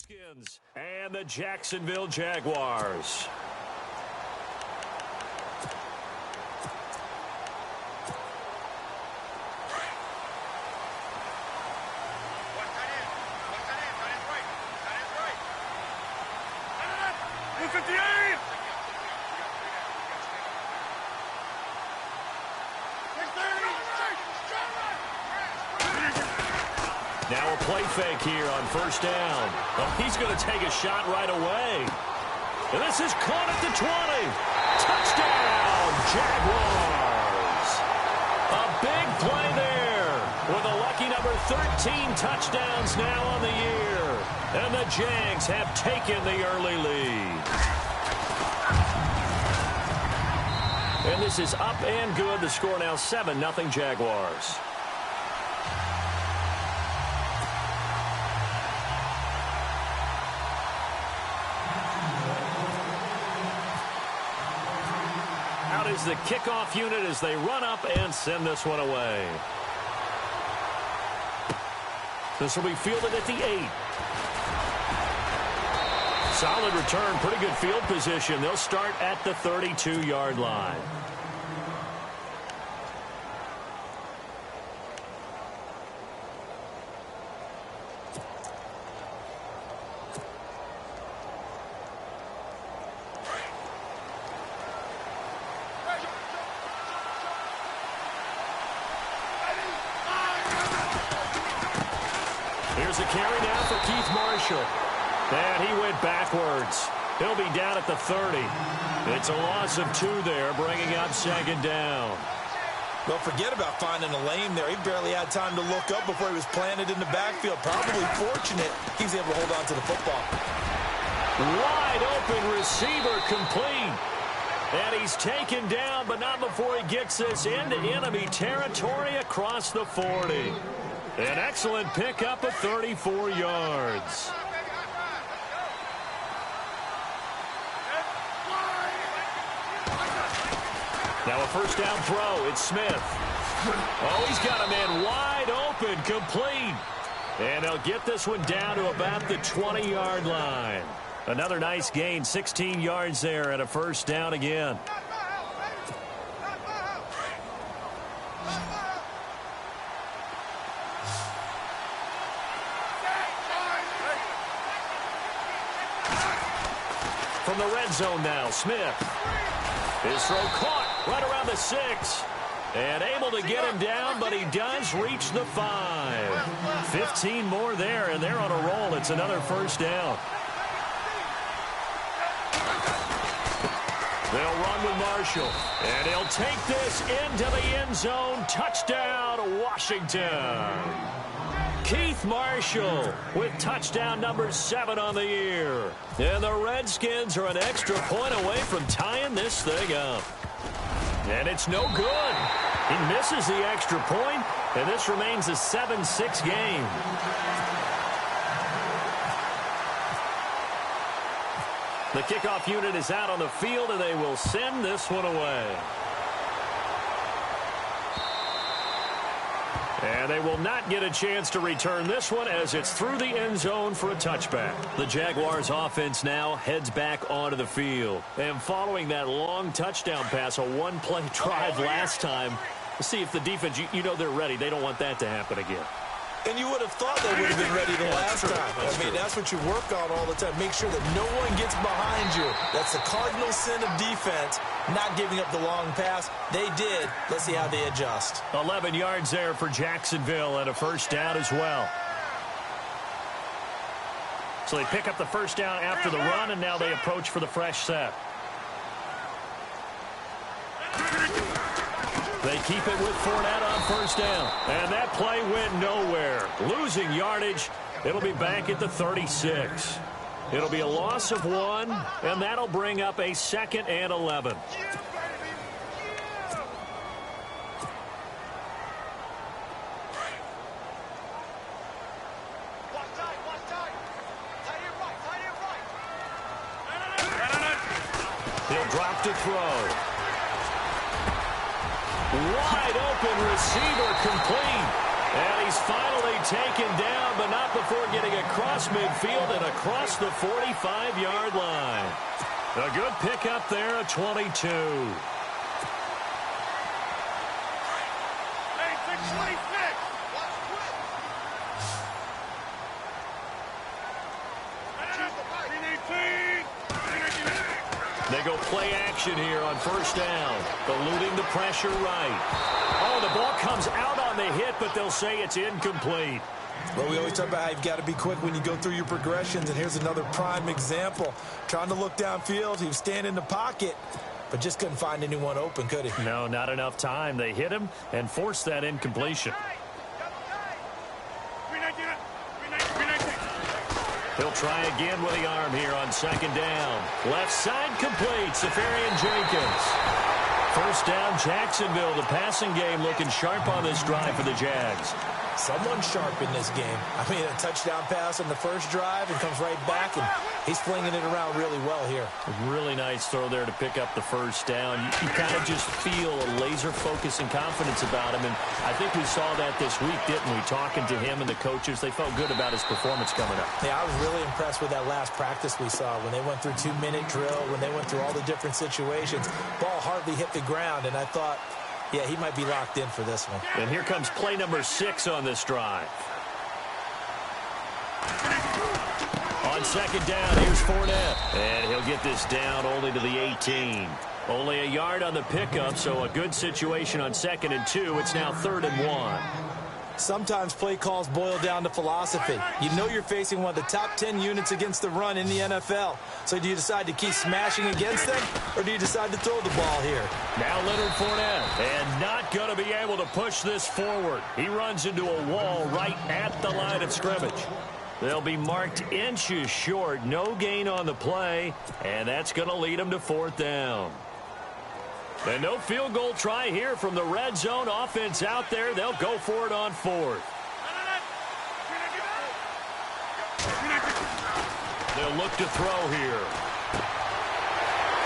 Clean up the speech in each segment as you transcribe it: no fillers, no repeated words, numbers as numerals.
Redskins and the Jacksonville Jaguars. Now a play fake here on first down. Oh, he's going to take a shot right away. And this is caught at the 20. Touchdown, Jaguars. A big play there with a lucky number 13 touchdowns now on the year. And the Jags have taken the early lead. And this is up and good. The score now 7-0 Jaguars. Is the kickoff unit as they run up and send this one away. This will be fielded at the 8. Solid return, pretty good field position. They'll start at the 32-yard line. Here's a carry now for Keith Marshall. And he went backwards. He'll be down at the 30. It's a loss of 2 there, bringing up second down. Well, forget about finding a lane there. He barely had time to look up before he was planted in the backfield. Probably fortunate he's able to hold on to the football. Wide open receiver complete. And he's taken down, but not before he gets this into enemy territory across the 40. An excellent pickup of 34 yards. Now a first down throw. It's Smith. Oh, he's got a man wide open, complete. And he'll get this one down to about the 20-yard line. Another nice gain, 16 yards there and a first down again. From the red zone now, Smith. His throw caught right around the 6. And able to get him down, but he does reach the 5. 15 more there, and they're on a roll. It's another first down. They'll run with Marshall. And he'll take this into the end zone. Touchdown, Washington. Keith Marshall with touchdown number 7 on the year. And the Redskins are an extra point away from tying this thing up. And it's no good. He misses the extra point, and this remains a 7-6 game. The kickoff unit is out on the field, and they will send this one away. And they will not get a chance to return this one as it's through the end zone for a touchback. The Jaguars offense now heads back onto the field. And following that long touchdown pass, a one-play drive last time, see if the defense, you know they're ready. They don't want that to happen again. And you would have thought they would have been ready the last time. That's what you work on all the time. Make sure that no one gets behind you. That's the cardinal sin of defense, not giving up the long pass. They did. Let's see how they adjust. 11 yards there for Jacksonville and a first down as well. So they pick up the first down after the run, and now they approach for the fresh set. They keep it with Fournette on first down. And that play went nowhere. Losing yardage. It'll be back at the 36. It'll be a loss of 1, and that'll bring up a 2nd and 11. He'll drop to throw. Wide open receiver complete. And he's finally taken down, but not before getting across midfield and across the 45-yard line. A good pickup there at 22. They go play action here on first down, eluding the pressure right. Oh, the ball comes out on the hit, but they'll say it's incomplete. Well, we always talk about how you've got to be quick when you go through your progressions, and here's another prime example. Trying to look downfield, he was standing in the pocket, but just couldn't find anyone open, could he? No, not enough time. They hit him and forced that incompletion. He'll try again with the arm here on second down. Left side complete. Safarian Jenkins. First down, Jacksonville. The passing game looking sharp on this drive for the Jags. Someone sharp in this game. I mean, a touchdown pass on the first drive and comes right back, and he's flinging it around really well here. A really nice throw there to pick up the first down. You kind of just feel a laser focus and confidence about him, and I think we saw that this week, didn't we? Talking to him and the coaches, they felt good about his performance coming up. Yeah, I was really impressed with that last practice we saw when they went through 2-minute drill, when they went through all the different situations. Ball hardly hit the ground, and I thought, yeah, he might be locked in for this one. And here comes play number 6 on this drive. On second down, here's Fournette. And he'll get this down only to the 18. Only a yard on the pickup, so a good situation on 2nd and 2. It's now 3rd and 1. Sometimes play calls boil down to philosophy. You know you're facing one of the top 10 units against the run in the NFL. So do you decide to keep smashing against them, or do you decide to throw the ball here? Now Leonard Fournette, and not going to be able to push this forward. He runs into a wall right at the line of scrimmage. They'll be marked inches short. No gain on the play, and that's going to lead them to 4th down. And no field goal try here from the red zone offense out there. They'll go for it on 4th. They'll look to throw here.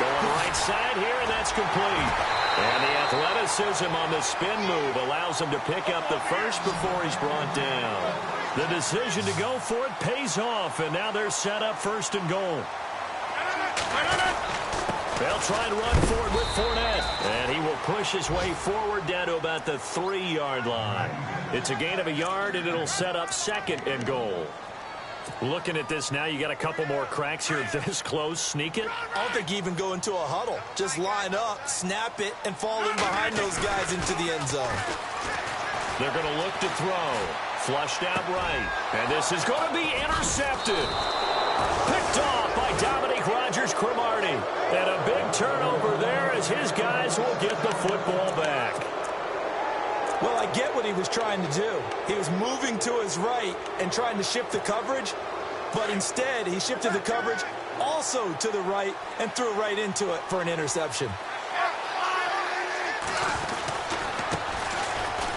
Going right side here, and that's complete. And the athleticism on the spin move allows him to pick up the first before he's brought down. The decision to go for it pays off, and now they're set up 1st and goal. They'll try and run forward with Fournette, and he will push his way forward down to about the 3-yard line. It's a gain of a yard, and it'll set up 2nd and goal. Looking at this now, you got a couple more cracks here this close. Sneak it. I don't think you even go into a huddle. Just line up, snap it, and fall in behind those guys into the end zone. They're going to look to throw. Flushed out right. And this is going to be intercepted. Picked off by Dominique Rodgers-Cromartie. And a big turnover there as his guys will get the football back. Well, I get what he was trying to do. He was moving to his right and trying to shift the coverage, but instead he shifted the coverage also to the right and threw right into it for an interception.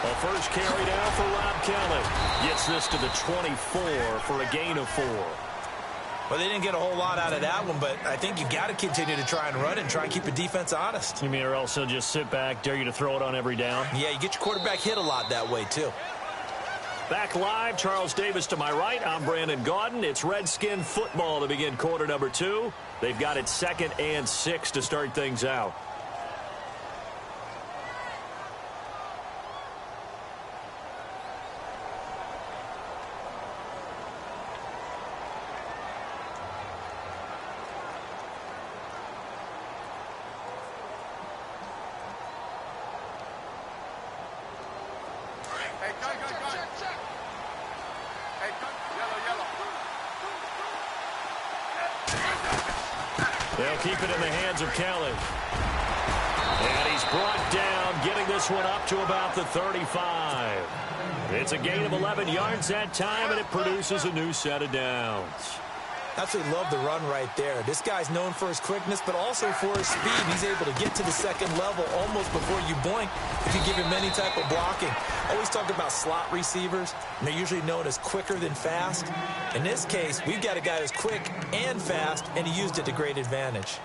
A first carry down for Rob Kelly. Gets this to the 24 for a gain of 4. Well, they didn't get a whole lot out of that one, but I think you got to continue to try and run and try and keep the defense honest. You mean or else he'll just sit back, dare you to throw it on every down? Yeah, you get your quarterback hit a lot that way, too. Back live, Charles Davis to my right. I'm Brandon Gaudin. It's Redskin football to begin quarter number 2. They've got it 2nd and 6 to start things out. They'll keep it in the hands of Kelly. And he's brought down, getting this one up to about the 35. It's a gain of 11 yards that time, and it produces a new set of downs. Absolutely love the run right there. This guy's known for his quickness, but also for his speed. He's able to get to the second level almost before you blink if you give him any type of blocking. Always talk about slot receivers, and they're usually known as quicker than fast. In this case, we've got a guy who's quick and fast, and he used it to great advantage.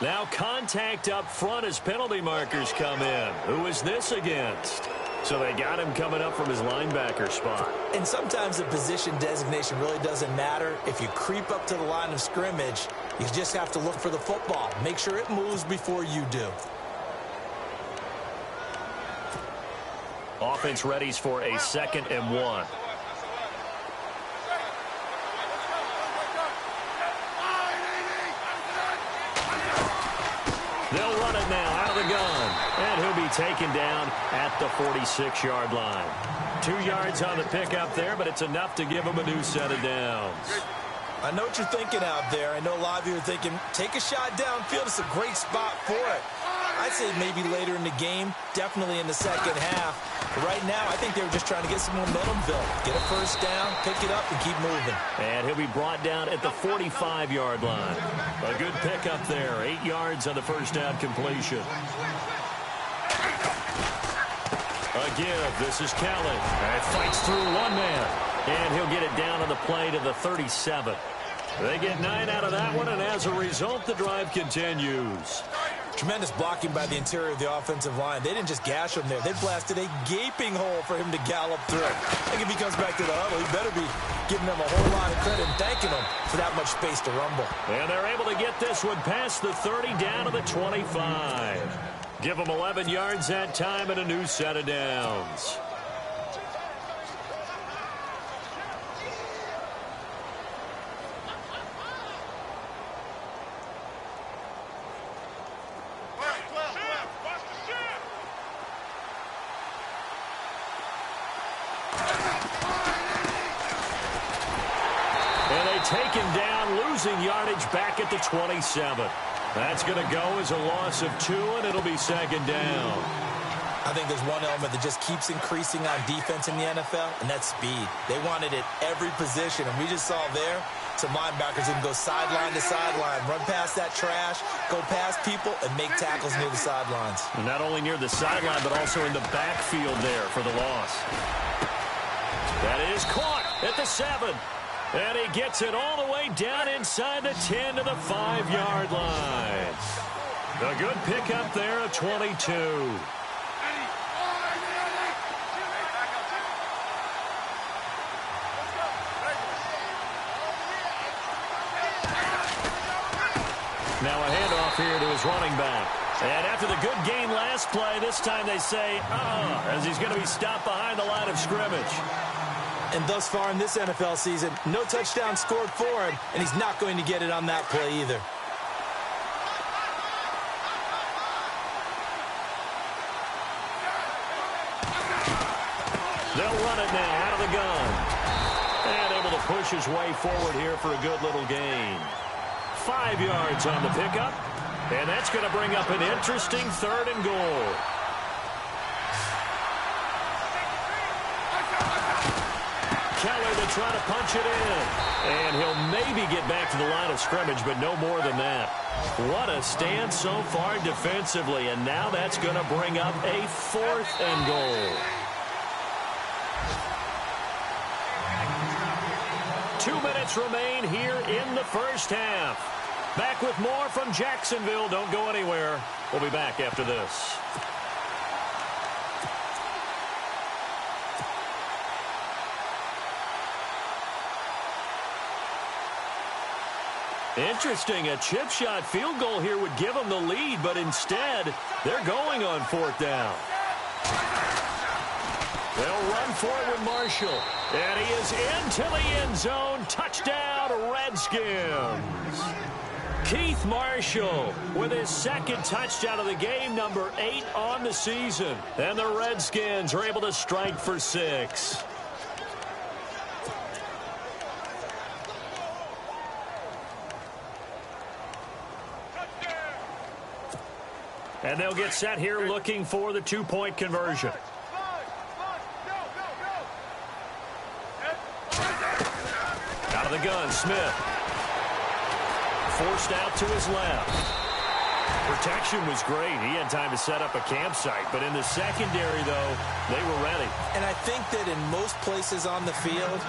Now contact up front as penalty markers come in. Who is this against? So they got him coming up from his linebacker spot. And sometimes the position designation really doesn't matter. If you creep up to the line of scrimmage, you just have to look for the football. Make sure it moves before you do. Offense readies for a 2nd and 1. They'll run it now out of the gun. And he'll be taken down at the 46-yard line. 2 yards on the pickup there, but it's enough to give him a new set of downs. I know what you're thinking out there. I know a lot of you are thinking, take a shot downfield. It's a great spot for it. I'd say maybe later in the game, definitely in the second half. But right now, I think they were just trying to get some momentum built. Get a first down, pick it up, and keep moving. And he'll be brought down at the 45-yard line. A good pickup there. 8 yards on the first down completion. A give. This is Kelly. And fights through one man. And he'll get it down on the play to the 37. They get 9 out of that one, and as a result, the drive continues. Tremendous blocking by the interior of the offensive line. They didn't just gash him there. They blasted a gaping hole for him to gallop through. I think if he comes back to the huddle, he better be giving them a whole lot of credit and thanking them for that much space to rumble. And they're able to get this one past the 30 down to the 25. Give them 11 yards that time and a new set of downs. Take him down, losing yardage back at the 27. That's going to go as a loss of 2, and it'll be 2nd down. I think there's one element that just keeps increasing on defense in the NFL, and that's speed. They want it at every position, and we just saw there some linebackers who can go sideline to sideline, run past that trash, go past people, and make tackles near the sidelines. Not only near the sideline, but also in the backfield there for the loss. That is caught at the 7. And he gets it all the way down inside the 10 to the 5-yard line. A good pickup there at 22. Now a handoff here to his running back. And after the good gain last play, this time they say, as he's going to be stopped behind the line of scrimmage. And thus far in this NFL season, no touchdown scored for him, and he's not going to get it on that play either. They'll run it now out of the gun. And able to push his way forward here for a good little gain. 5 yards on the pickup. And that's going to bring up an interesting 3rd and goal. Keller to try to punch it in. And he'll maybe get back to the line of scrimmage, but no more than that. What a stand so far defensively. And now that's going to bring up a 4th and goal. 2 minutes remain here in the first half. Back with more from Jacksonville. Don't go anywhere. We'll be back after this. Interesting, a chip shot field goal here would give them the lead, but instead, they're going on 4th down. They'll run for it with Marshall. And he is into the end zone. Touchdown, Redskins. Keith Marshall with his 2nd touchdown of the game, number 8 on the season. And the Redskins are able to strike for 6. And they'll get set here looking for the 2-point conversion. Out of the gun, Smith. Forced out to his left. Protection was great. He had time to set up a campsite. But in the secondary, though, they were ready. And I think that in most places on the field,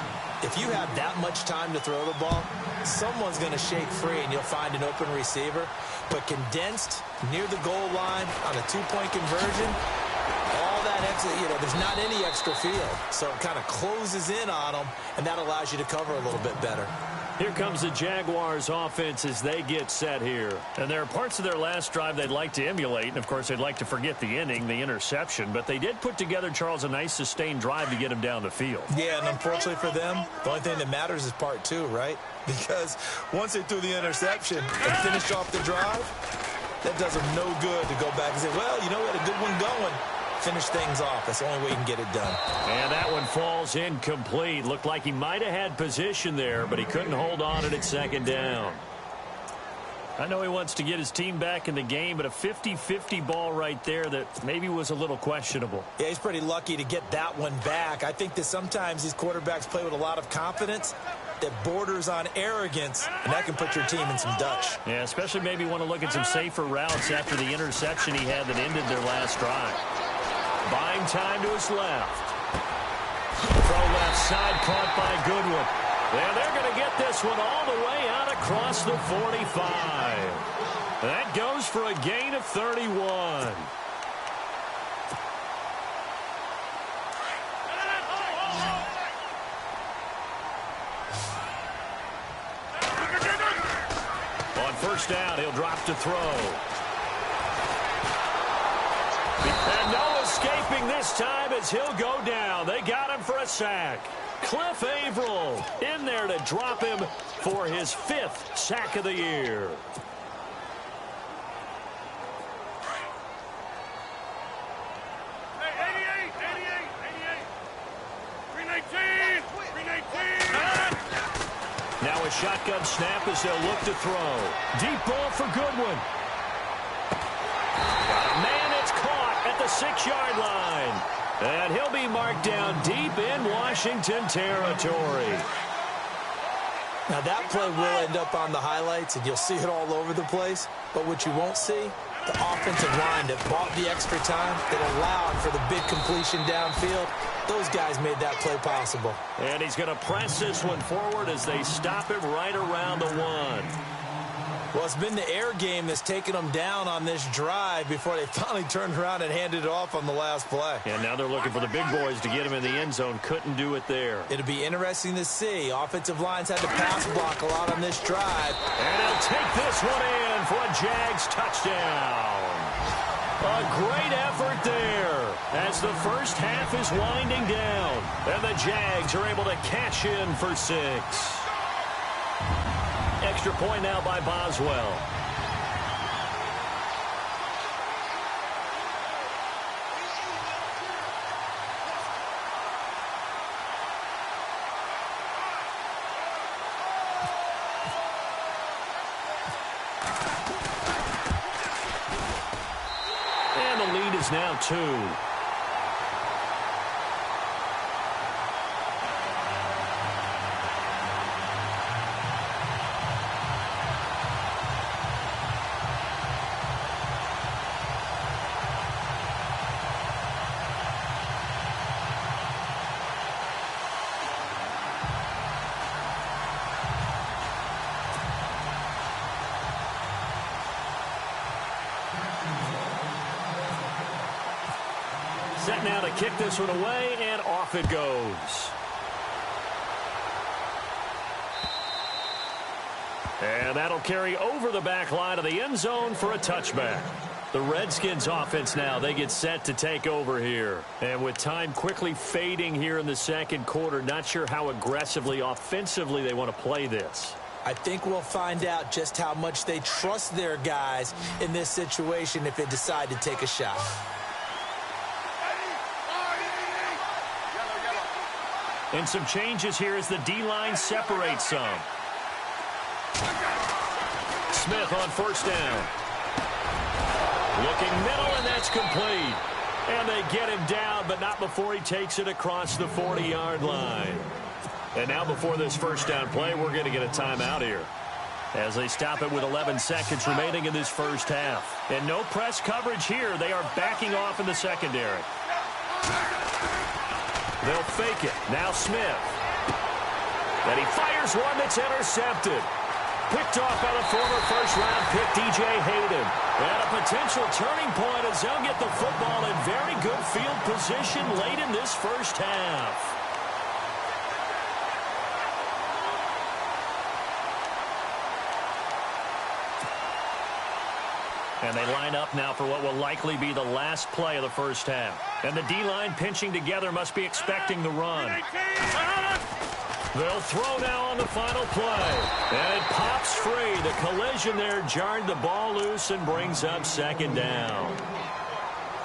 if you have that much time to throw the ball, someone's going to shake free and you'll find an open receiver. But condensed near the goal line on a two-point conversion, all that extra, there's not any extra field. So it kind of closes in on them, and that allows you to cover a little bit better. Here comes the Jaguars offense as they get set here. And there are parts of their last drive they'd like to emulate. And, of course, they'd like to forget the inning, the interception. But they did put together, Charles, a nice sustained drive to get them down the field. Yeah, and unfortunately for them, the only thing that matters is part two, right? Because once they threw the interception and finished off the drive, that does them no good to go back and say, well, we had a good one going. Finish things off. That's the only way you can get it done. And that one falls incomplete. Looked like he might have had position there, but he couldn't hold on at second down. I know he wants to get his team back in the game, but a 50-50 ball right there that maybe was a little questionable. Yeah, he's pretty lucky to get that one back. I think that sometimes these quarterbacks play with a lot of confidence that borders on arrogance, and that can put your team in some Dutch. Yeah, especially maybe want to look at some safer routes after the interception he had that ended their last drive. Buying time to his left. Throw left side caught by Goodwin. And they're going to get this one all the way out across the 45. That goes for a gain of 31. On first down, he'll drop to throw. And no escaping this time as he'll go down. They got him for a sack. Cliff Averill in there to drop him for his 5th sack of the year. Now a shotgun snap as they'll look to throw. Deep ball for Goodwin. Man, it's caught at the 6-yard line. And he'll be marked down deep in Washington territory. Now that play will end up on the highlights, and you'll see it all over the place. But what you won't see, the offensive line that bought the extra time, that allowed for the big completion downfield, those guys made that play possible. And he's going to press this one forward as they stop him right around the 1. Well, it's been the air game that's taken them down on this drive before they finally turned around and handed it off on the last play. And now they're looking for the big boys to get him in the end zone. Couldn't do it there. It'll be interesting to see. Offensive lines had to pass block a lot on this drive. And he'll take this one in for a Jags touchdown. A great effort there as the first half is winding down. And the Jags are able to cash in for 6. Extra point now by Boswell. And the lead is now 2. Set now to kick this one away, and off it goes. And that'll carry over the back line of the end zone for a touchback. The Redskins offense now, they get set to take over here. And with time quickly fading here in the second quarter, not sure how aggressively, offensively they want to play this. I think we'll find out just how much they trust their guys in this situation if they decide to take a shot. And some changes here as the D-line separates some. Smith on first down. Looking middle, and that's complete. And they get him down, but not before he takes it across the 40-yard line. And now before this first down play, we're going to get a timeout here. as they stop it with 11 seconds remaining in this first half. And no press coverage here. They are backing off in the secondary. They'll fake it. Now Smith. And he fires one that's intercepted. Picked off by the former first-round pick, DJ Hayden. And a potential turning point as they'll get the football in very good field position late in this first half. And they line up now for what will likely be the last play of the first half. And the D-line pinching together must be expecting the run. They'll throw now on the final play. And it pops free. The collision there jarred the ball loose and brings up second down.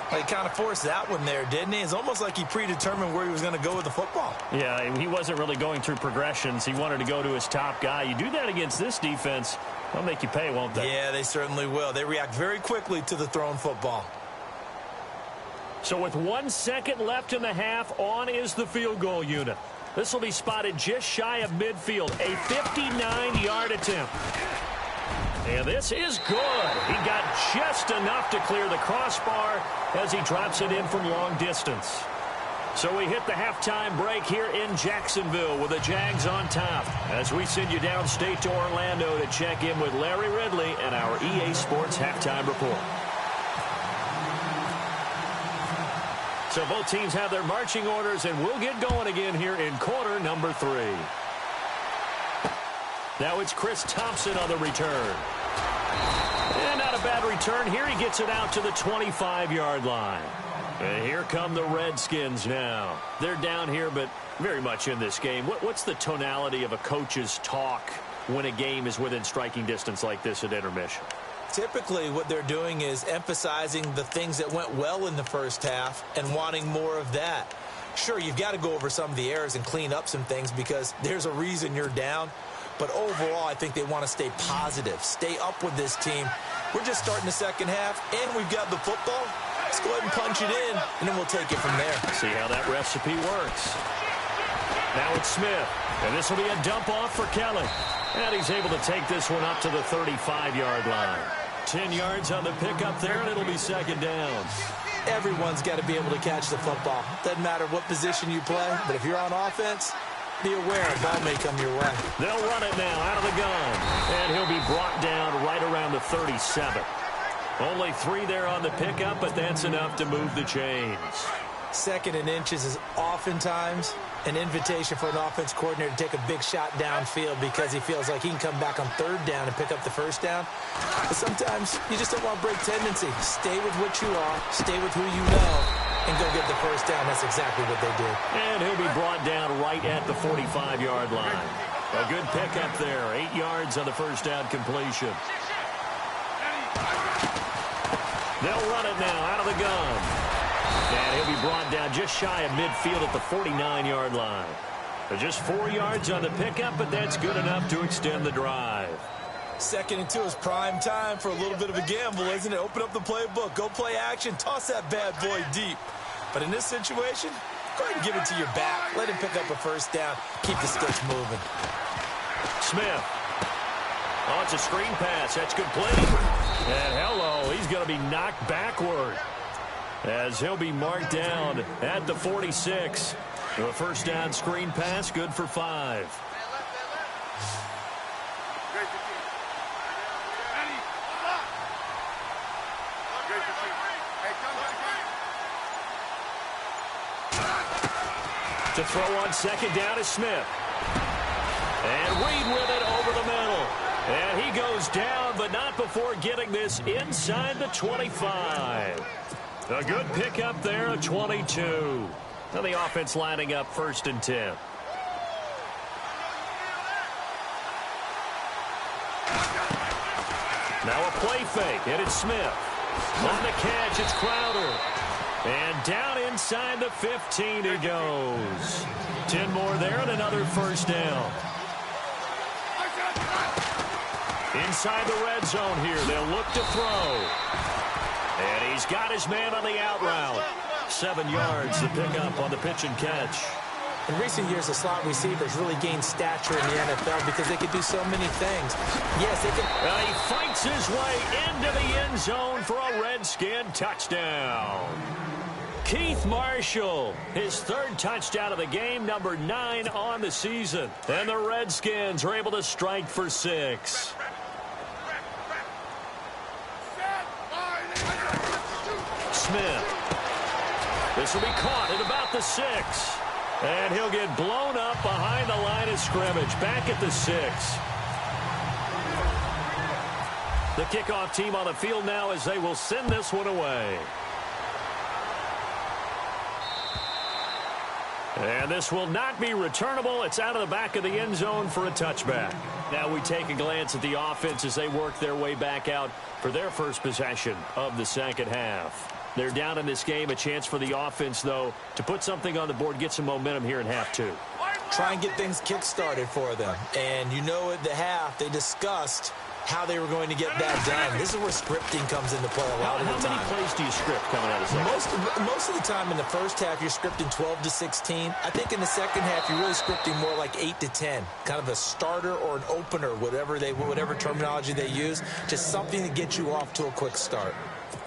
He kind of forced that one there, didn't he? It's almost like he predetermined where he was going to go with the football. Yeah, he wasn't really going through progressions. He wanted to go to his top guy. You do that against this defense, they'll make you pay, won't they? Yeah, they certainly will. They react very quickly to the thrown football. So with 1 second left in the half, on is the field goal unit. This will be spotted just shy of midfield, a 59-yard attempt. And this is good. He got just enough to clear the crossbar as he drops it in from long distance. So we hit the halftime break here in Jacksonville with the Jags on top as we send you downstate to Orlando to check in with Larry Ridley and our EA Sports Halftime Report. So both teams have their marching orders, and we'll get going again here in quarter number 3. Now it's Chris Thompson on the return. And not a bad return here. He gets it out to the 25-yard line. And here come the Redskins now. They're down here, but very much in this game. What's the tonality of a coach's talk when a game is within striking distance like this at intermission? Typically, what they're doing is emphasizing the things that went well in the first half and wanting more of that. Sure, you've got to go over some of the errors and clean up some things because there's a reason you're down. But overall, I think they want to stay positive, stay up with this team. We're just starting the second half, and we've got the football. Let's go ahead and punch it in, and then we'll take it from there. See how that recipe works. Now it's Smith, and this will be a dump off for Kelly. And he's able to take this one up to the 35-yard line. 10 yards on the pickup there, and it'll be second down. Everyone's got to be able to catch the football. Doesn't matter what position you play, but if you're on offense, be aware a ball may come your way. They'll run it now out of the gun. And he'll be brought down right around the 37. Only 3 there on the pickup, but that's enough to move the chains. Second and inches is oftentimes an invitation for an offense coordinator to take a big shot downfield because he feels like he can come back on third down and pick up the first down. But sometimes you just don't want to break tendency. Stay with what you are, stay with who you know, and go get the first down. That's exactly what they did. And he'll be brought down right at the 45-yard line. A good pickup there. 8 yards on the first down completion. They'll run it now out of the gun. And he'll be brought down just shy of midfield at the 49-yard line. Just 4 yards on the pickup, but that's good enough to extend the drive. 2nd and 2 is prime time for a little bit of a gamble, isn't it? Open up the playbook, go play action, toss that bad boy deep. But in this situation, go ahead and give it to your back. Let him pick up a first down. Keep the sticks moving. Smith. Oh, it's a screen pass. That's complete. And hello, he's going to be knocked backward as he'll be marked down at the 46. The first down screen pass, good for 5. To throw on second down is Smith. And Reed with it over the middle. And he goes down, but not before getting this inside the 25. A good pickup there at 22. Now the offense lining up 1st and 10. Now a play fake, and it's Smith. On the catch, it's Crowder. And down inside the 15 he goes. 10 more there and another first down. Inside the red zone here, they'll look to throw. And he's got his man on the out route. 7 yards to pick up on the pitch and catch. In recent years, the slot receivers really gained stature in the NFL because they could do so many things. Yes, they can. He fights his way into the end zone for a Redskin touchdown. Keith Marshall, his third touchdown of the game, number 9 on the season. And the Redskins are able to strike for 6. Smith. This will be caught at about the 6. And he'll get blown up behind the line of scrimmage, back at the 6. The kickoff team on the field now as they will send this one away. And this will not be returnable. It's out of the back of the end zone for a touchback. Now we take a glance at the offense as they work their way back out for their first possession of the second half. They're down in this game. A chance for the offense, though, to put something on the board, get some momentum here in half 2. Try and get things kick-started for them. And you know at the half, they discussed how they were going to get that done. This is where scripting comes into play a lot of the time. How many plays do you script coming out of second? Most of the time in the first half, you're scripting 12 to 16. I think in the second half, you're really scripting more like 8 to 10. Kind of a starter or an opener, whatever terminology they use. Just something to get you off to a quick start.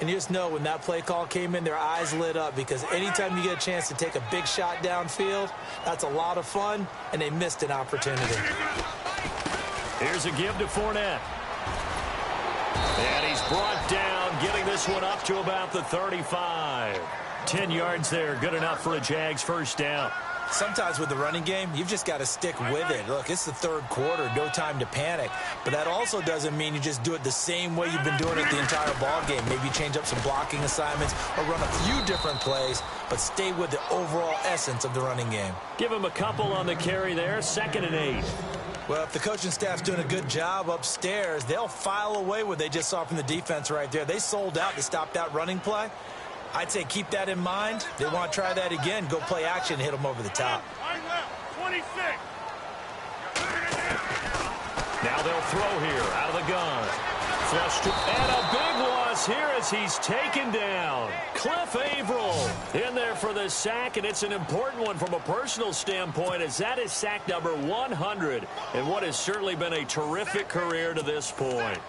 And you just know when that play call came in, their eyes lit up because anytime you get a chance to take a big shot downfield, that's a lot of fun, and they missed an opportunity. Here's a give to Fournette. And he's brought down, getting this one up to about the 35. 10 yards there, good enough for a Jags first down. Sometimes with the running game, you've just got to stick with it. Look, it's the third quarter, no time to panic. But that also doesn't mean you just do it the same way you've been doing it the entire ball game. Maybe change up some blocking assignments or run a few different plays, but stay with the overall essence of the running game. Give him a couple on the carry there, 2nd and 8. Well, if the coaching staff's doing a good job upstairs, they'll file away what they just saw from the defense right there. They sold out to stop that running play. I'd say keep that in mind. They want to try that again. Go play action and hit them over the top. 26. Now they'll throw here out of the gun. Flush to, and a big loss here as he's taken down. Cliff Averill in there for the sack, and it's an important one from a personal standpoint as that is sack number 100 in what has certainly been a terrific career to this point.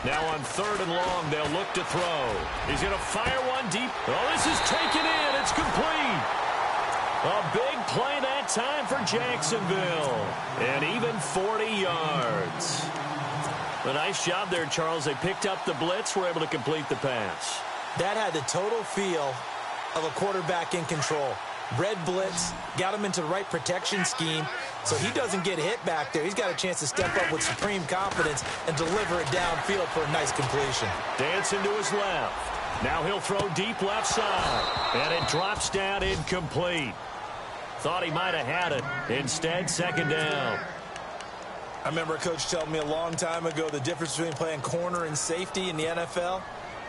Now on 3rd and long, they'll look to throw. He's going to fire one deep. Oh, this is taken in. It's complete. A big play that time for Jacksonville. And even 40 yards. A nice job there, Charles. They picked up the blitz, were able to complete the pass. That had the total feel of a quarterback in control. Red blitz, got him into the right protection scheme, so he doesn't get hit back there. He's got a chance to step up with supreme confidence and deliver it downfield for a nice completion. Dancing to his left. Now he'll throw deep left side, and it drops down incomplete. Thought he might have had it. Instead, 2nd down. I remember a coach telling me a long time ago the difference between playing corner and safety in the NFL.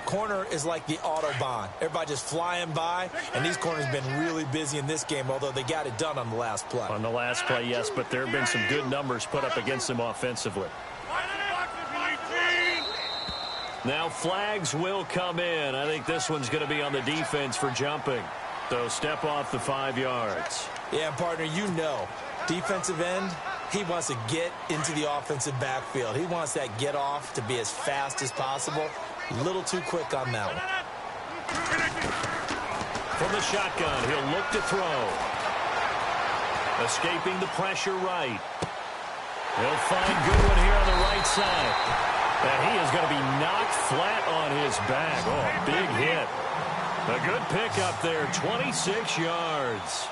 Corner is like the Autobahn. Everybody just flying by, and these corners have been really busy in this game, although they got it done on the last play. On the last play, yes, but there have been some good numbers put up against them offensively. Now flags will come in. I think this one's going to be on the defense for jumping. So step off the 5 yards. Yeah, partner, you know, defensive end, he wants to get into the offensive backfield. He wants that get off to be as fast as possible. A little too quick on that one. From the shotgun, he'll look to throw. Escaping the pressure right. He'll find Goodwin here on the right side. And he is going to be knocked flat on his back. Oh, a big hit. A good pickup there, 26 yards.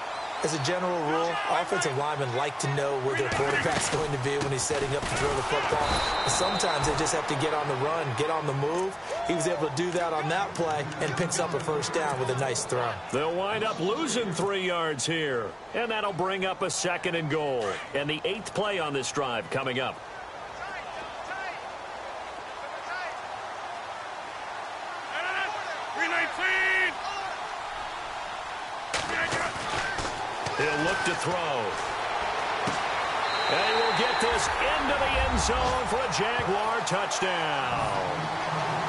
As a general rule, offensive linemen like to know where their quarterback's going to be when he's setting up to throw the football. Sometimes they just have to get on the run, get on the move. He was able to do that on that play and picks up a first down with a nice throw. They'll wind up losing 3 yards here. And that'll bring up a 2nd and goal. And the 8th play on this drive coming up. He'll look to throw. And he will get this into the end zone for a Jaguar touchdown.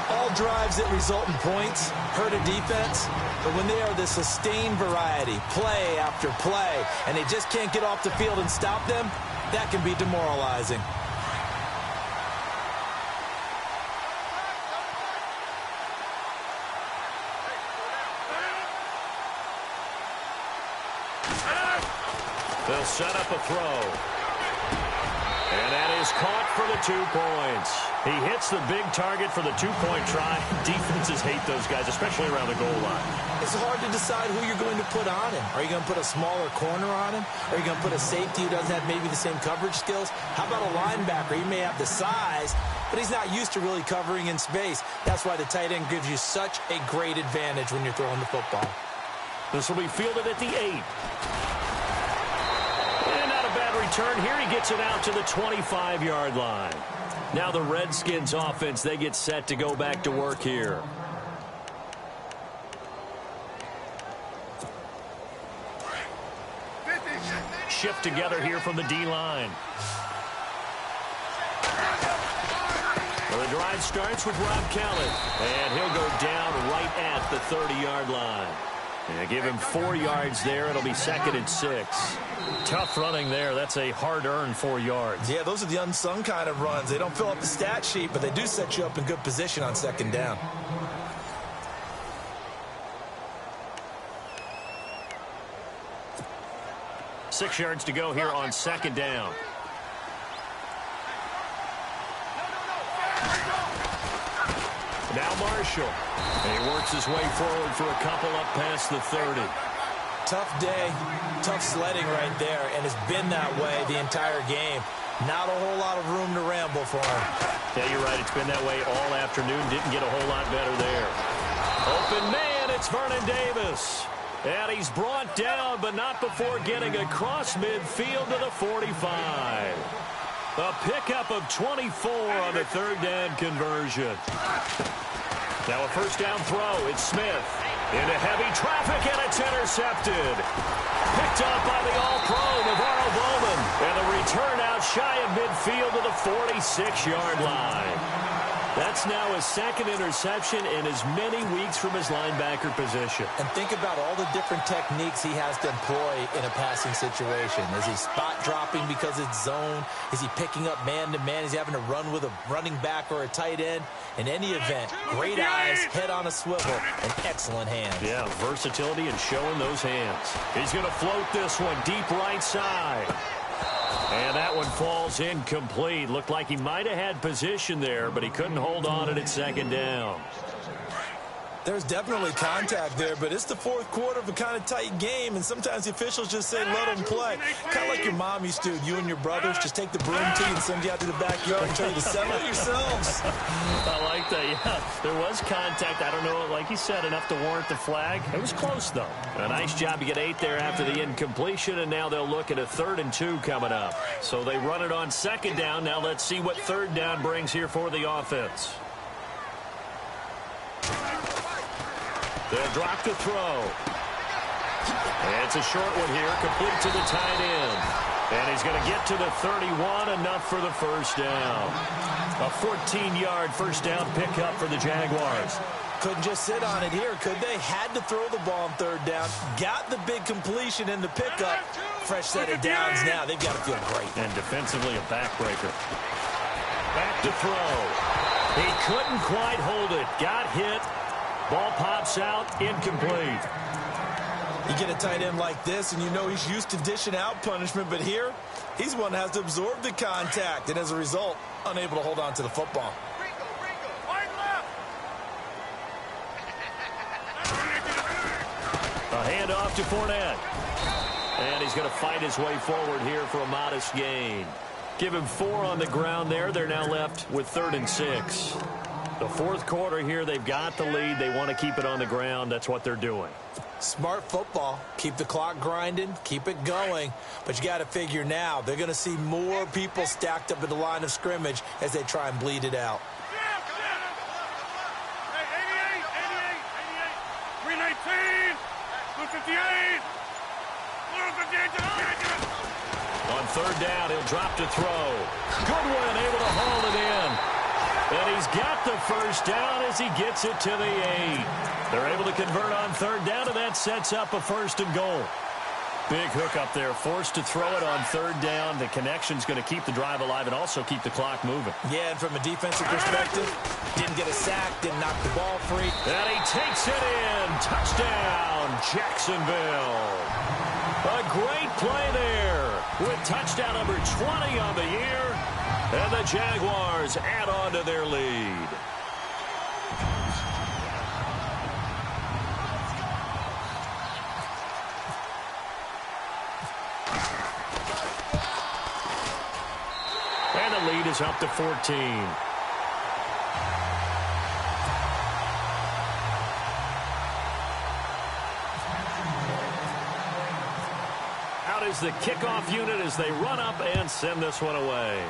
All drives that result in points hurt a defense, but when they are the sustained variety, play after play, and they just can't get off the field and stop them, that can be demoralizing. They'll set up a throw. And that is caught for the 2 points. He hits the big target for the 2-point try. Defenses hate those guys, especially around the goal line. It's hard to decide who you're going to put on him. Are you going to put a smaller corner on him? Are you going to put a safety who doesn't have maybe the same coverage skills? How about a linebacker? He may have the size, but he's not used to really covering in space. That's why the tight end gives you such a great advantage when you're throwing the football. This will be fielded at the 8. Return here, he gets it out to the 25-yard line. Now the Redskins offense, they get set to go back to work here. Shift together here from the D-line. Well, the drive starts with Rob Kelly, and he'll go down right at the 30-yard line. Yeah, give him 4 yards there. It'll be 2nd and 6. Tough running there. That's a hard-earned 4 yards. Yeah, those are the unsung kind of runs. They don't fill up the stat sheet, but they do set you up in good position on 2nd down. Six yards to go here on 2nd down. Now Marshall. And he works his way forward for a couple up past the 30. Tough day, tough sledding right there, and it's been that way the entire game. Not a whole lot of room to ramble for him. Yeah, you're right. It's been that way all afternoon. Didn't get a whole lot better there. Open man, it's Vernon Davis. And he's brought down, but not before getting across midfield to the 45. A pickup of 24 on the 3rd down conversion. Now a 1st down throw. It's Smith. Into heavy traffic, and it's intercepted. Picked up by the All-Pro, Navarro Bowman. And the return out shy of midfield to the 46-yard line. That's now his 2nd interception in as many weeks from his linebacker position. And think about all the different techniques he has to employ in a passing situation. Is he spot dropping because it's zone? Is he picking up man-to-man? Is he having to run with a running back or a tight end? In any event, great eyes, head on a swivel, and excellent hands. Yeah, versatility and showing those hands. He's going to float this one deep right side. And that one falls incomplete. Looked like he might have had position there, but he couldn't hold on at 2nd down. There's definitely contact there, but it's the 4th quarter of a kind of tight game, and sometimes the officials just say, let them play. Kind of like your mom used to. You and your brothers just take the broom to you and send you out to the backyard and tell you to settle it yourselves. I like that, yeah. There was contact. I don't know, like you said, enough to warrant the flag. It was close, though. A nice job to get 8 there after the incompletion, and now they'll look at a 3rd and 2 coming up. So they run it on 2nd down. Now let's see what 3rd down brings here for the offense. They'll drop the throw. And it's a short one here, complete to the tight end. And he's going to get to the 31, enough for the 1st down. A 14-yard 1st down pickup for the Jaguars. Couldn't just sit on it here, could they? Had to throw the ball on 3rd down. Got the big completion in the pickup. Fresh set of downs now. They've got to feel great. And defensively, a backbreaker. Back to throw. He couldn't quite hold it. Got hit. Ball pops out, incomplete. You get a tight end like this, and you know he's used to dishing out punishment, but here, he's one that has to absorb the contact, and as a result, unable to hold on to the football. A handoff to Fournette. And he's going to fight his way forward here for a modest gain. Give him 4 on the ground there. They're now left with 3rd and 6. The 4th quarter here, they've got the lead. They want to keep it on the ground. That's what they're doing. Smart football. Keep the clock grinding. Keep it going. But you got to figure now, they're going to see more people stacked up at the line of scrimmage as they try and bleed it out. 319, 258, 258. On third down. He'll drop to throw. Goodwin able to haul it in. And he's got the first down as he gets it to the 8. They're able to convert on third down, and that sets up a 1st and goal. Big hook up there, forced to throw it on third down. The connection's going to keep the drive alive and also keep the clock moving. Yeah, and from a defensive perspective, didn't get a sack, didn't knock the ball free. And he takes it in. Touchdown, Jacksonville. A great play there with touchdown number 20 on the year. And the Jaguars add on to their lead. And the lead is up to 14. Out is the kickoff unit as they run up and send this one away.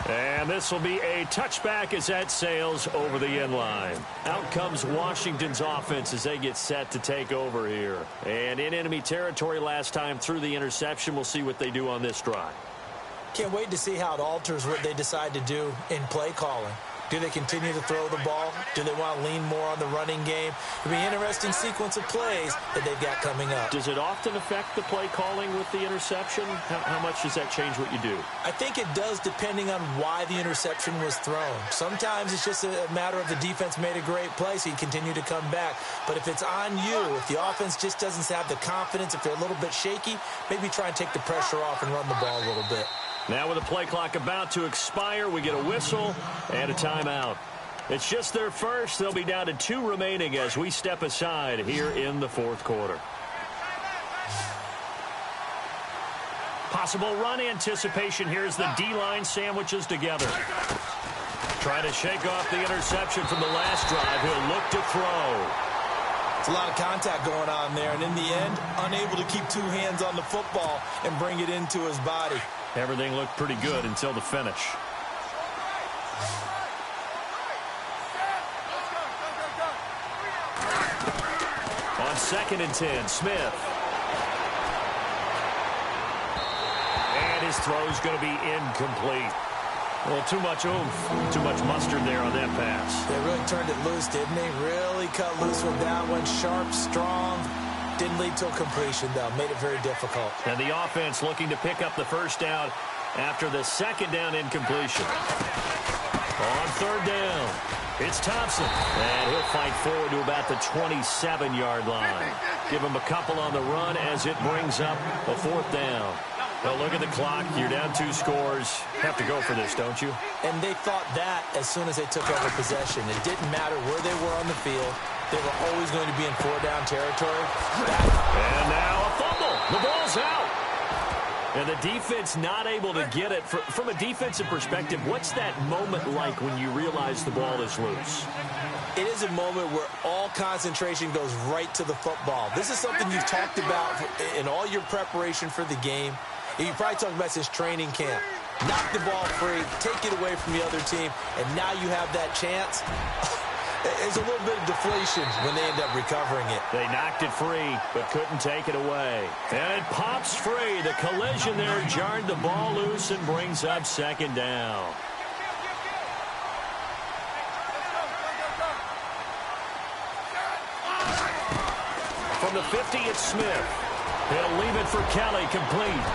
And this will be a touchback as that sails over the end line. Out comes Washington's offense as they get set to take over here. And in enemy territory last time through the interception. We'll see what they do on this drive. Can't wait to see how it alters what they decide to do in play calling. Do they continue to throw the ball? Do they want to lean more on the running game? It'll be an interesting sequence of plays that they've got coming up. Does it often affect the play calling with the interception? How much does that change what you do? I think it does depending on why the interception was thrown. Sometimes it's just a matter of the defense made a great play, so you continue to come back. But if it's on you, if the offense just doesn't have the confidence, if they're a little bit shaky, maybe try and take the pressure off and run the ball a little bit. Now with the play clock about to expire, we get a whistle and a timeout. It's just their first. They'll be down to 2 remaining as we step aside here in the 4th quarter. Possible run anticipation. Here's the D-line sandwiches together. Trying to shake off the interception from the last drive. He'll look to throw. It's a lot of contact going on there, and in the end, unable to keep 2 hands on the football and bring it into his body. Everything looked pretty good until the finish. On 2nd and 10, Smith. And his throw's going to be incomplete. Well, too much oomph, too much mustard there on that pass. They really turned it loose, didn't they? Really cut loose with that one. Sharp, strong. Didn't lead to a completion, though. Made it very difficult. And the offense looking to pick up the first down after the 2nd down incompletion. On 3rd down, it's Thompson. And he'll fight forward to about the 27-yard line. Give him a couple on the run as it brings up a 4th down. Well, look at the clock. You're down 2 scores. Have to go for this, don't you? And they thought that as soon as they took over possession. It didn't matter where they were on the field. They were always going to be in 4-down territory. And now a fumble. The ball's out. And the defense not able to get it. From a defensive perspective, what's that moment like when you realize the ball is loose? It is a moment where all concentration goes right to the football. This is something you've talked about in all your preparation for the game. You probably talked about since training camp. Knock the ball free, take it away from the other team, and now you have that chance. There's a little bit of deflation when they end up recovering it. They knocked it free, but couldn't take it away. And it pops free. The collision there jarred the ball loose and brings up 2nd down. From the 50, it's Smith. He'll leave it for Kelly, complete.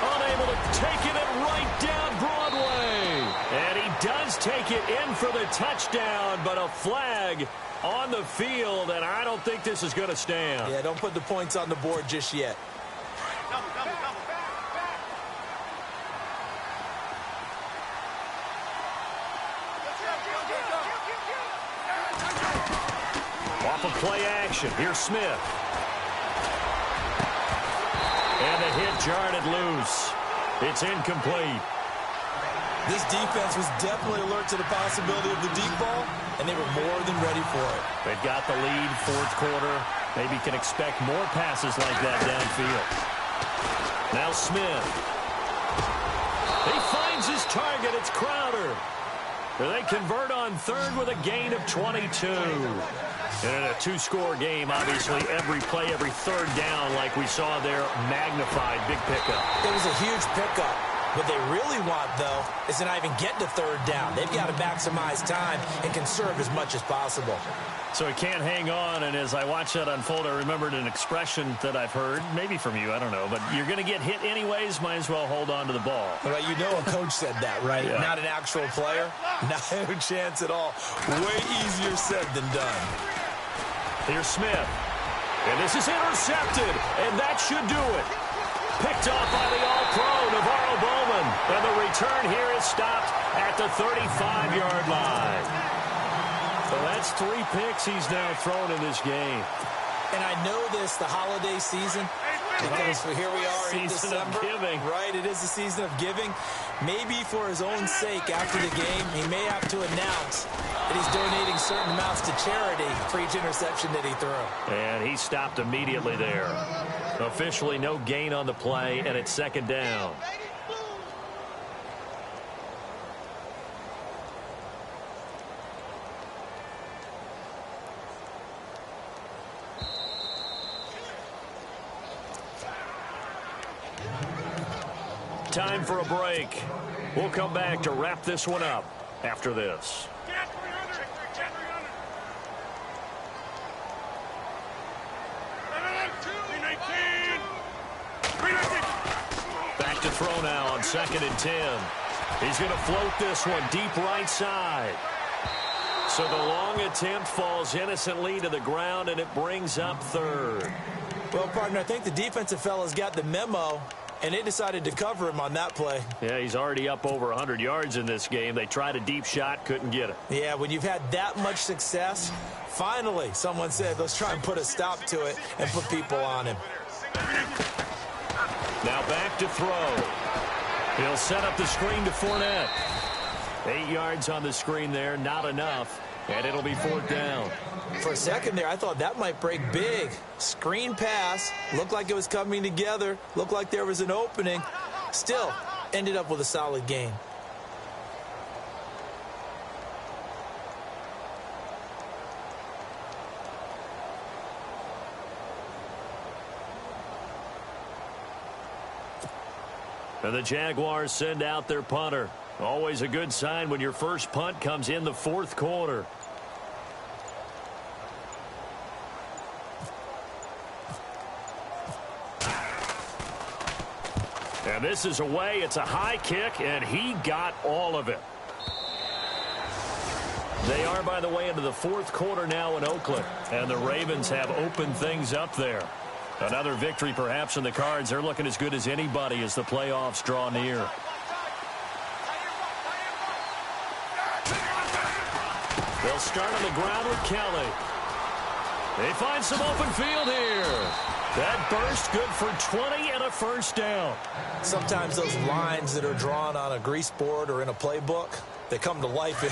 Unable to take it right down Broadway. And he does take it in for the touchdown, but a flag on the field, and I don't think this is going to stand. Yeah, don't put the points on the board just yet. Off of play action, here's Smith. And the hit jarred it loose. It's incomplete. This defense was definitely alert to the possibility of the deep ball, and they were more than ready for it. They've got the lead, 4th quarter. Maybe can expect more passes like that downfield. Now Smith. He finds his target. It's Crowder. They convert on 3rd with a gain of 22. And in a two-score game, obviously, every play, every third down, like we saw there, magnified. Big pickup. It was a huge pickup. What they really want, though, is to not even get to third down. They've got to maximize time and conserve as much as possible. So he can't hang on, and as I watch that unfold, I remembered an expression that I've heard, maybe from you, I don't know, but you're going to get hit anyways, might as well hold on to the ball. Well, you know a coach said that, right? Yeah. Not an actual player. Not a chance at all. Way easier said than done. Here's Smith. And this is intercepted, and that should do it. Picked off by the All-Pro, Navarro Bowman. And the return here is stopped at the 35-yard line. So that's 3 picks he's now thrown in this game. And I know this, the holiday season, because here we are in December. Season of giving. Right, it is the season of giving. Maybe for his own sake after the game, he may have to announce that he's donating certain amounts to charity for each interception that he threw. And he stopped immediately there. Officially no gain on the play, and it's second down. Time for a break. We'll come back to wrap this one up after this. Back to throw now on 2nd and 10. He's going to float this one deep right side. So the long attempt falls innocently to the ground, and it brings up 3rd. Well, partner, I think the defensive fella's got the memo, and they decided to cover him on that play. Yeah, he's already up over 100 yards in this game. They tried a deep shot, couldn't get it. Yeah, when you've had that much success, finally someone said, let's try and put a stop to it and put people on him. Now back to throw. He'll set up the screen to Fournette. 8 yards on the screen there, not enough, and it'll be 4th down. For a second there, I thought that might break big. Screen pass, looked like it was coming together, looked like there was an opening. Still, ended up with a solid gain. And the Jaguars send out their punter. Always a good sign when your first punt comes in the 4th quarter. And this is away. It's a high kick, and he got all of it. They are, by the way, into the 4th quarter now in Oakland. And the Ravens have opened things up there. Another victory perhaps in the cards. They're looking as good as anybody as the playoffs draw near. They'll start on the ground with Kelly. They find some open field here. That burst good for 20 and a first down. Sometimes those lines that are drawn on a grease board or in a playbook, they come to life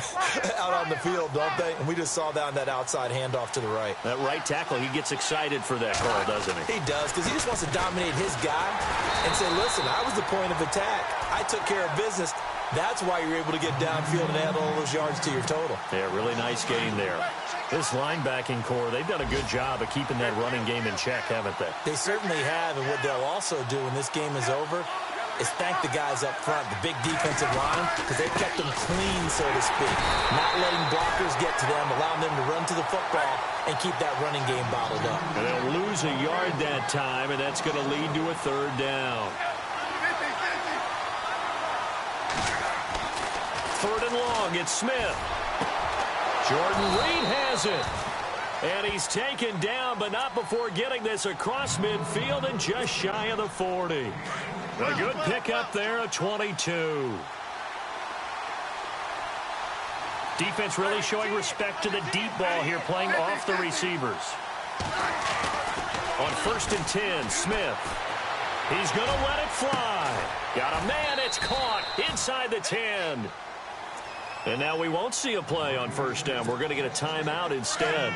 out on the field, don't they? And we just saw that on that outside handoff to the right. That right tackle, he gets excited for that call, doesn't he? He does, because he just wants to dominate his guy and say, listen, I was the point of attack. I took care of business. That's why you're able to get downfield and add all those yards to your total. Yeah, really nice game there. This linebacking core, they've done a good job of keeping that running game in check, haven't they? They certainly have, and what they'll also do when this game is over is thank the guys up front, the big defensive line, because they've kept them clean, so to speak. Not letting blockers get to them, allowing them to run to the football and keep that running game bottled up. And they'll lose a yard that time, and that's going to lead to a 3rd down. 3rd and long, it's Smith. Jordan Reed has it. And he's taken down, but not before getting this across midfield and just shy of the 40. A good pickup there at 22. Defense really showing respect to the deep ball here, playing off the receivers. On 1st and 10, Smith. He's going to let it fly. Got a man, it's caught inside the 10. And now we won't see a play on 1st down. We're going to get a timeout instead,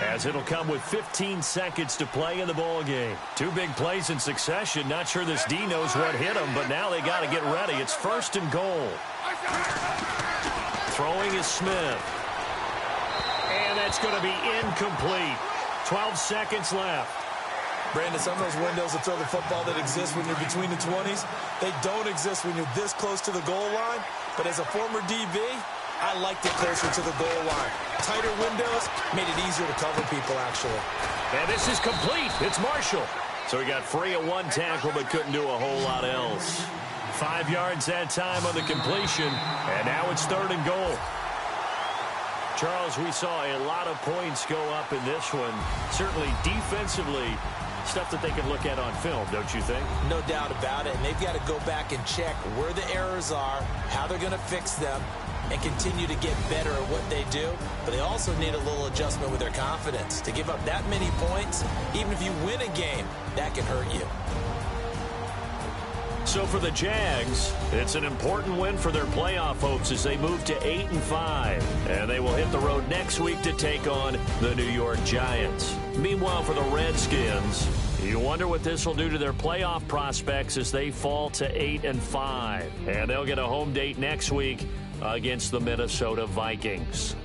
as it'll come with 15 seconds to play in the ball game. 2 big plays in succession. Not sure this D knows what hit him, but now they got to get ready. It's 1st and goal. Throwing is Smith. And that That's going to be incomplete. 12 seconds left. Brandon, some of those windows to throw the football that exist when you're between the 20s, they don't exist when you're this close to the goal line. But as a former DB, I liked it closer to the goal line. Tighter windows made it easier to cover people, actually. And this is complete. It's Marshall. So he got free of one tackle but couldn't do a whole lot else. 5 yards that time on the completion, and now it's 3rd and goal. Charles, we saw a lot of points go up in this one. Certainly defensively, stuff that they can look at on film, don't you think? No doubt about it. And they've got to go back and check where the errors are, how they're going to fix them, and continue to get better at what they do. But they also need a little adjustment with their confidence. To give up that many points, even if you win a game, that can hurt you. So for the Jags, it's an important win for their playoff hopes as they move to 8-5. And they will hit the road next week to take on the New York Giants. Meanwhile, for the Redskins, you wonder what this will do to their playoff prospects as they fall to 8-5. And they'll get a home date next week against the Minnesota Vikings.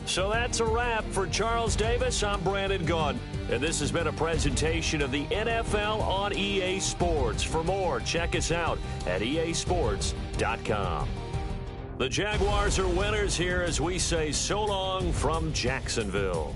So that's a wrap. For Charles Davis, I'm Brandon Gaudin. And this has been a presentation of the NFL on EA Sports. For more, check us out at easports.com. The Jaguars are winners here as we say so long from Jacksonville.